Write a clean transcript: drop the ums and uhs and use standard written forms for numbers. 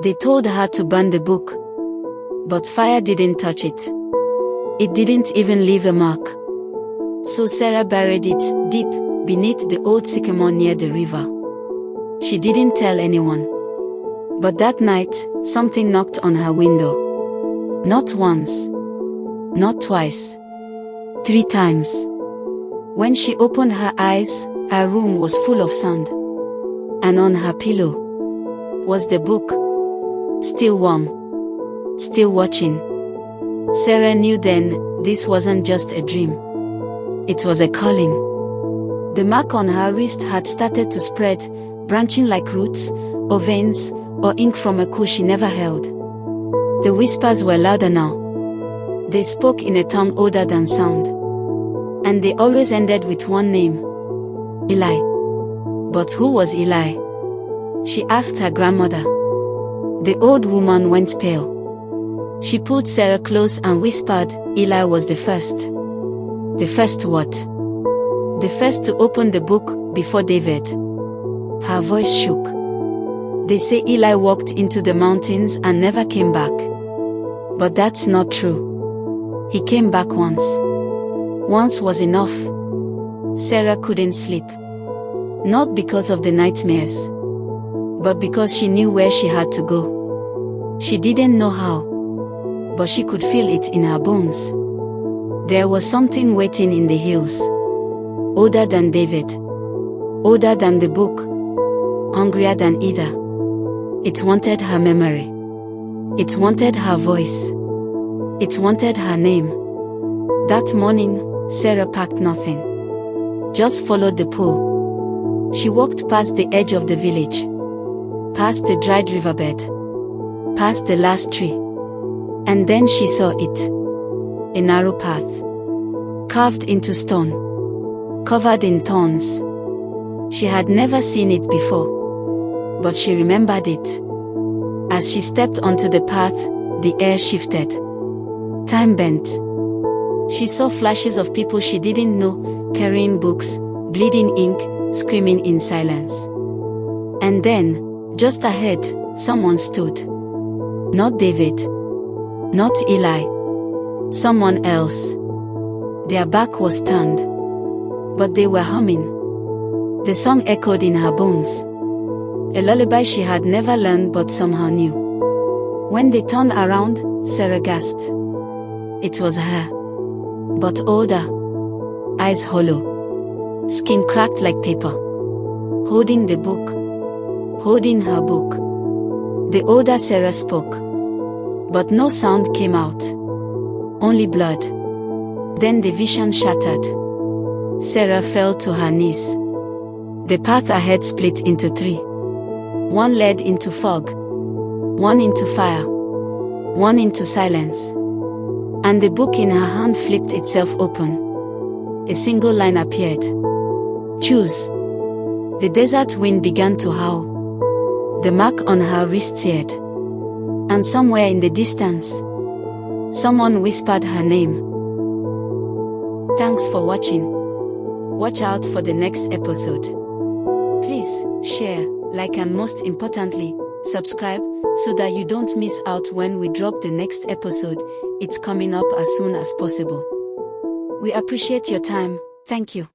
They told her to burn the book, but fire didn't touch it. It didn't even leave a mark. So Sarah buried it deep beneath the old sycamore near the river. She didn't tell anyone. But that night, something knocked on her window. Not once, not twice, 3 times. When she opened her eyes, her room was full of sand. And on her pillow was the book, still warm, still watching. Sarah knew then this wasn't just a dream. It was a calling. The mark on her wrist had started to spread, branching like roots, or veins, or ink from a cool she never held. The whispers were louder now. They spoke in a tongue older than sound. And they always ended with one name: Eli. But who was Eli? She asked her grandmother. The old woman went pale. She pulled Sarah close and whispered, Eli was the first. The first what? The first to open the book, before David. Her voice shook. They say Eli walked into the mountains and never came back. But that's not true. He came back once. Once was enough. Sarah couldn't sleep. Not because of the nightmares, but because she knew where she had to go. She didn't know how, but she could feel it in her bones. There was something waiting in the hills. Older than David. Older than the book. Hungrier than either. It wanted her memory. It wanted her voice. It wanted her name. That morning, Sarah packed nothing. Just followed the pull. She walked past the edge of the village. Past the dried riverbed. Past the last tree. And then she saw it. A narrow path. Carved into stone. Covered in thorns. She had never seen it before. But she remembered it. As she stepped onto the path, the air shifted. Time bent. She saw flashes of people she didn't know, carrying books, bleeding ink, screaming in silence. And then, just ahead, someone stood. Not David. Not Eli. Someone else. Their back was turned. But they were humming. The song echoed in her bones. A lullaby she had never learned but somehow knew. When they turned around, Sarah gasped. It was her. But older. Eyes hollow. Skin cracked like paper. Holding the book. Holding her book. The older Sarah spoke. But no sound came out. Only blood. Then the vision shattered. Sarah fell to her knees. The path ahead split into 3. One led into fog. One into fire. One into silence. And the book in her hand flipped itself open. A single line appeared. Choose. The desert wind began to howl. The mark on her wrist seared. And somewhere in the distance, someone whispered her name. Thanks for watching. Watch out for the next episode. Please, share, like, and most importantly, subscribe, so that you don't miss out when we drop the next episode. It's coming up as soon as possible. We appreciate your time. Thank you.